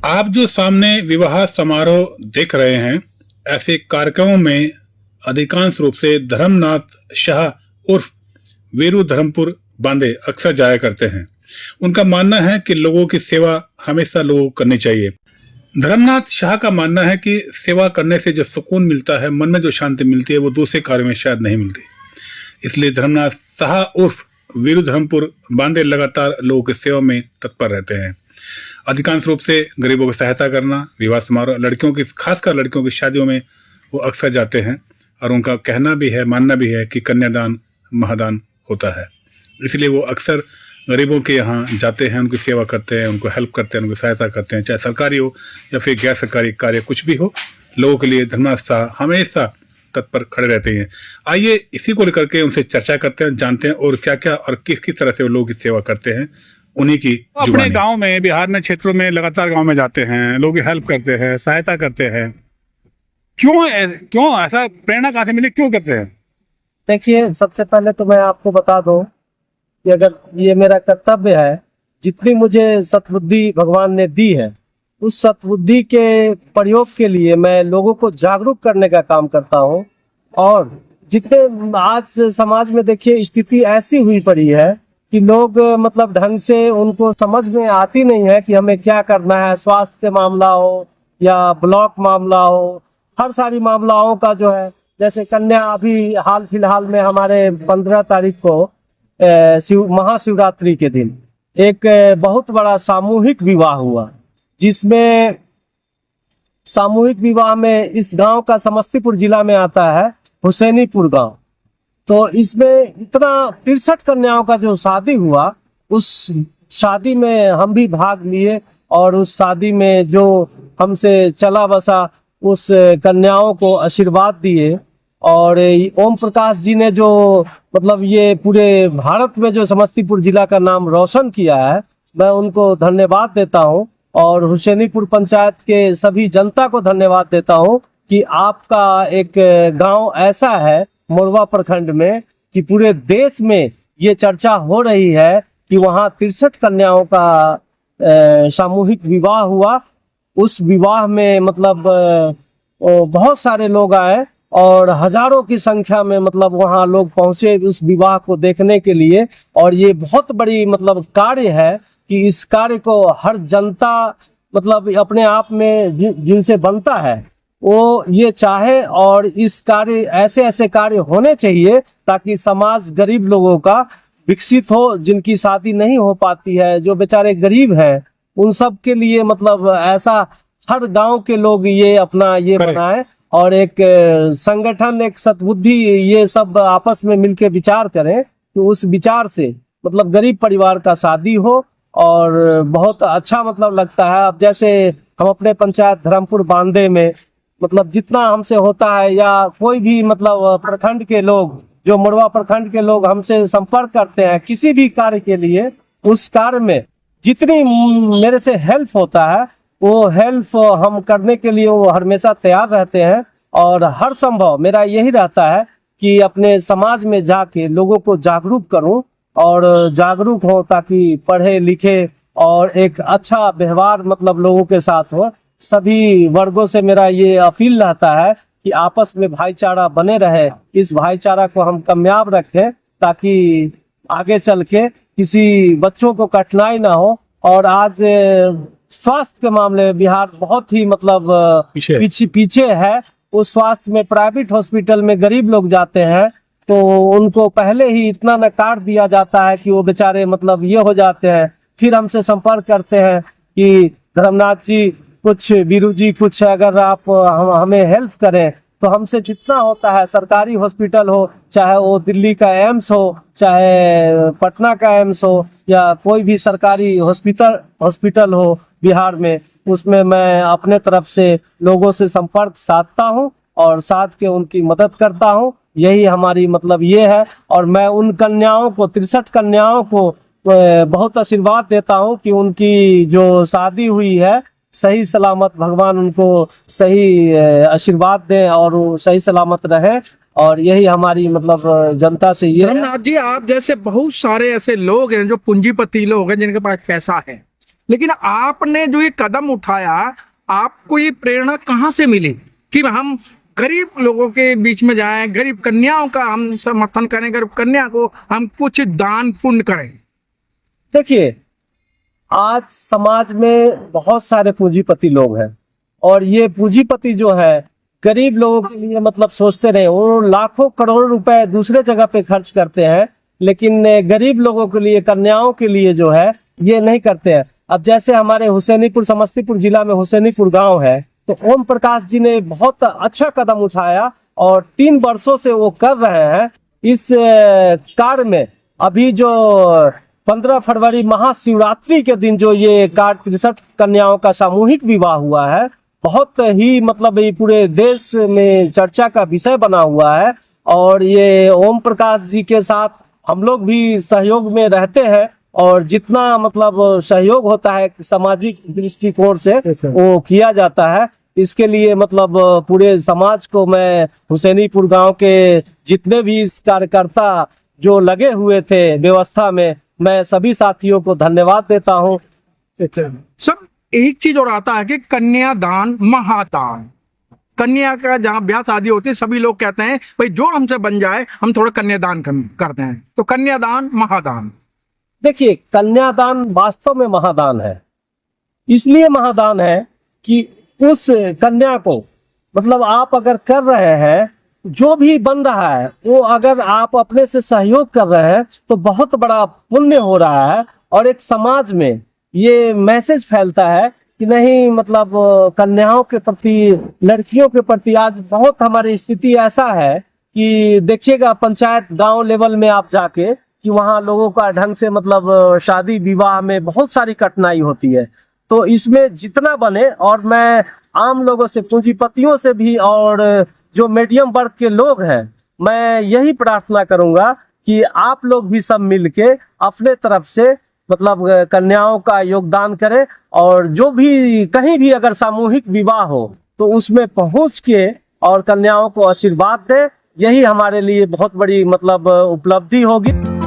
आप जो सामने विवाह समारोह देख रहे हैं, ऐसे कार्यक्रमों में अधिकांश रूप से धर्मनाथ शाह उर्फ वीरू धर्मपुर बांदे अक्सर जाया करते हैं। उनका मानना है कि लोगों की सेवा हमेशा लोगों को करनी चाहिए। धर्मनाथ शाह का मानना है कि सेवा करने से जो सुकून मिलता है, मन में जो शांति मिलती है, वो दूसरे कार्य में शायद नहीं मिलती। इसलिए धर्मनाथ शाह उर्फ वीरू धर्मपुर बांदे लगातार लोगों की सेवा में तत्पर रहते हैं। अधिकांश रूप से गरीबों की सहायता करना, विवाह समारोह, लड़कियों की, खासकर लड़कियों की शादियों में वो अक्सर जाते हैं और उनका कहना भी है, मानना भी है कि कन्यादान महादान होता है। इसलिए वो अक्सर गरीबों के यहाँ जाते हैं, उनकी सेवा करते हैं, उनको हेल्प करते हैं, उनकी सहायता करते हैं, चाहे सरकारी हो या फिर गैर सरकारी कार्य कुछ भी हो, लोगों के लिए धर्मनाथ शाह हमेशा तत्पर खड़े रहते हैं। आइए इसी को लेकर के उनसे चर्चा करते हैं, जानते हैं और क्या क्या और किस किस तरह से वो लोगों की सेवा करते हैं, उन्हीं की अपने गांव में, बिहार में, क्षेत्रों में लगातार गांव में जाते हैं, लोगों की हेल्प करते हैं, सहायता करते हैं। क्यों ऐसा प्रेरणा कहाँ से मिली, क्यों करते हैं? देखिए, सबसे पहले तो मैं आपको बता दूं कि अगर ये मेरा कर्तव्य है, जितनी मुझे सद्बुद्धि भगवान ने दी है, उस सद्बुद्धि के प्रयोग के लिए मैं लोगों को जागरूक करने का काम करता हूँ। और जितने आज समाज में देखिए स्थिति ऐसी हुई पड़ी है कि लोग मतलब ढंग से उनको समझ में आती नहीं है कि हमें क्या करना है। स्वास्थ्य मामला हो या ब्लॉक मामला हो, हर सारी मामलाओं का जो है, जैसे कन्या अभी हाल फिलहाल में हमारे 15 तारीख को महाशिवरात्रि के दिन एक बहुत बड़ा सामूहिक विवाह हुआ, जिसमें सामूहिक विवाह में इस गांव का समस्तीपुर जिला में आता है हुसैनीपुर गांव। तो इसमें इतना 63 कन्याओं का जो शादी हुआ, उस शादी में हम भी भाग लिए और उस शादी में जो हमसे चला बसा उस कन्याओं को आशीर्वाद दिए। और ओम प्रकाश जी ने जो मतलब ये पूरे भारत में जो समस्तीपुर जिला का नाम रोशन किया है, मैं उनको धन्यवाद देता हूं। और हुसैनीपुर पंचायत के सभी जनता को धन्यवाद देता हूं कि आपका एक गांव ऐसा है मोरवा प्रखंड में कि पूरे देश में ये चर्चा हो रही है कि वहाँ 63 कन्याओं का सामूहिक विवाह हुआ। उस विवाह में मतलब बहुत सारे लोग आए और हजारों की संख्या में मतलब वहाँ लोग पहुंचे उस विवाह को देखने के लिए। और ये बहुत बड़ी मतलब कार्य है कि इस कार्य को हर जनता मतलब अपने आप में जिनसे बनता है वो ये चाहे, और इस कार्य ऐसे कार्य होने चाहिए ताकि समाज गरीब लोगों का विकसित हो, जिनकी शादी नहीं हो पाती है, जो बेचारे गरीब हैं, उन सब के लिए मतलब ऐसा हर गांव के लोग ये अपना ये बनाए और एक संगठन, एक सद्बुद्धि, ये सब आपस में मिलके विचार करें तो उस विचार से मतलब गरीब परिवार का शादी हो और बहुत अच्छा मतलब लगता है। अब जैसे हम अपने पंचायत धर्मपुर बांदे में मतलब जितना हमसे होता है, या कोई भी मतलब प्रखंड के लोग, जो मोरवा प्रखंड के लोग हमसे संपर्क करते हैं किसी भी कार्य के लिए, उस कार्य में जितनी मेरे से हेल्प होता है वो हेल्प हम करने के लिए वो हमेशा तैयार रहते हैं। और हर संभव मेरा यही रहता है कि अपने समाज में जाके लोगों को जागरूक करूं और जागरूक हो ताकि पढ़े लिखे और एक अच्छा व्यवहार मतलब लोगों के साथ हो। सभी वर्गों से मेरा ये अपील रहता है कि आपस में भाईचारा बने रहे, इस भाईचारा को हम कामयाब रखें ताकि आगे चल के किसी बच्चों को कठिनाई ना हो। और आज स्वास्थ्य के मामले में बिहार बहुत ही मतलब पीछे है। उस स्वास्थ्य में प्राइवेट हॉस्पिटल में गरीब लोग जाते हैं तो उनको पहले ही इतना नकार दिया जाता है कि वो बेचारे मतलब ये हो जाते हैं। फिर हमसे संपर्क करते हैं कि धर्मनाथ जी कुछ, वीरू जी कुछ अगर आप हमें हेल्प करें, तो हमसे जितना होता है, सरकारी हॉस्पिटल हो, चाहे वो दिल्ली का एम्स हो, चाहे पटना का एम्स हो, या कोई भी सरकारी हॉस्पिटल हो बिहार में, उसमें मैं अपने तरफ से लोगों से संपर्क साधता हूं और साध के उनकी मदद करता हूं। यही हमारी मतलब ये है। और मैं उन कन्याओं को, 63 कन्याओं को बहुत आशीर्वाद देता हूं कि उनकी जो शादी हुई है सही सलामत, भगवान उनको सही आशीर्वाद दें और वो सही सलामत रहे। और यही हमारी मतलब जनता से ये। धर्मनाथ जी, आप जैसे बहुत सारे ऐसे लोग हैं जो पूंजीपति लोग हैं जिनके पास पैसा है, लेकिन आपने जो ये कदम उठाया, आपको ये प्रेरणा कहाँ से मिली कि हम गरीब लोगों के बीच में जाएं, गरीब कन्याओं का हम समर्थन करें, गरीब कन्या को हम कुछ दान पुण्य करें? देखिए, आज समाज में बहुत सारे पूंजीपति लोग हैं और ये पूंजीपति जो है गरीब लोगों के लिए मतलब सोचते रहे, वो लाखों करोड़ों रुपए दूसरे जगह पे खर्च करते हैं, लेकिन गरीब लोगों के लिए, कन्याओं के लिए जो है ये नहीं करते हैं। अब जैसे हमारे हुसैनीपुर, समस्तीपुर जिला में हुसैनीपुर गांव है, तो ओम प्रकाश जी ने बहुत अच्छा कदम उठाया और 3 वर्षों से वो कर रहे हैं। इस कार्य में अभी जो 15 फरवरी महाशिवरात्रि के दिन जो ये कार्ड 63 कन्याओं का सामूहिक विवाह हुआ है, बहुत ही मतलब ये पूरे देश में चर्चा का विषय बना हुआ है। और ये ओम प्रकाश जी के साथ हम लोग भी सहयोग में रहते हैं और जितना मतलब सहयोग होता है सामाजिक दृष्टिकोण से वो किया जाता है। इसके लिए मतलब पूरे समाज को, मैं हुसैनीपुर गांव के जितने भी इस कार्यकर्ता जो लगे हुए थे व्यवस्था में, मैं सभी साथियों को धन्यवाद देता हूँ। सब एक चीज और आता है कि कन्यादान महादान, कन्या का जहाँ ब्याह शादी होती है सभी लोग कहते हैं भाई जो हमसे बन जाए हम थोड़ा कन्यादान करते हैं, तो कन्यादान महादान। देखिए, कन्यादान वास्तव में महादान है। इसलिए महादान है कि उस कन्या को मतलब आप अगर कर रहे हैं, जो भी बन रहा है वो अगर आप अपने से सहयोग कर रहे हैं तो बहुत बड़ा पुण्य हो रहा है और एक समाज में ये मैसेज फैलता है कि नहीं मतलब कन्याओं के प्रति, लड़कियों के प्रति आज बहुत हमारी स्थिति ऐसा है कि देखिएगा पंचायत गांव लेवल में आप जाके कि वहाँ लोगों का ढंग से मतलब शादी विवाह में बहुत सारी कठिनाई होती है। तो इसमें जितना बने, और मैं आम लोगों से, पूंजीपतियों से भी और जो मीडियम वर्ग के लोग हैं, मैं यही प्रार्थना करूंगा कि आप लोग भी सब मिलके अपने तरफ से मतलब कन्याओं का योगदान करें और जो भी कहीं भी अगर सामूहिक विवाह हो तो उसमें पहुंच के और कन्याओं को आशीर्वाद दें। यही हमारे लिए बहुत बड़ी मतलब उपलब्धि होगी।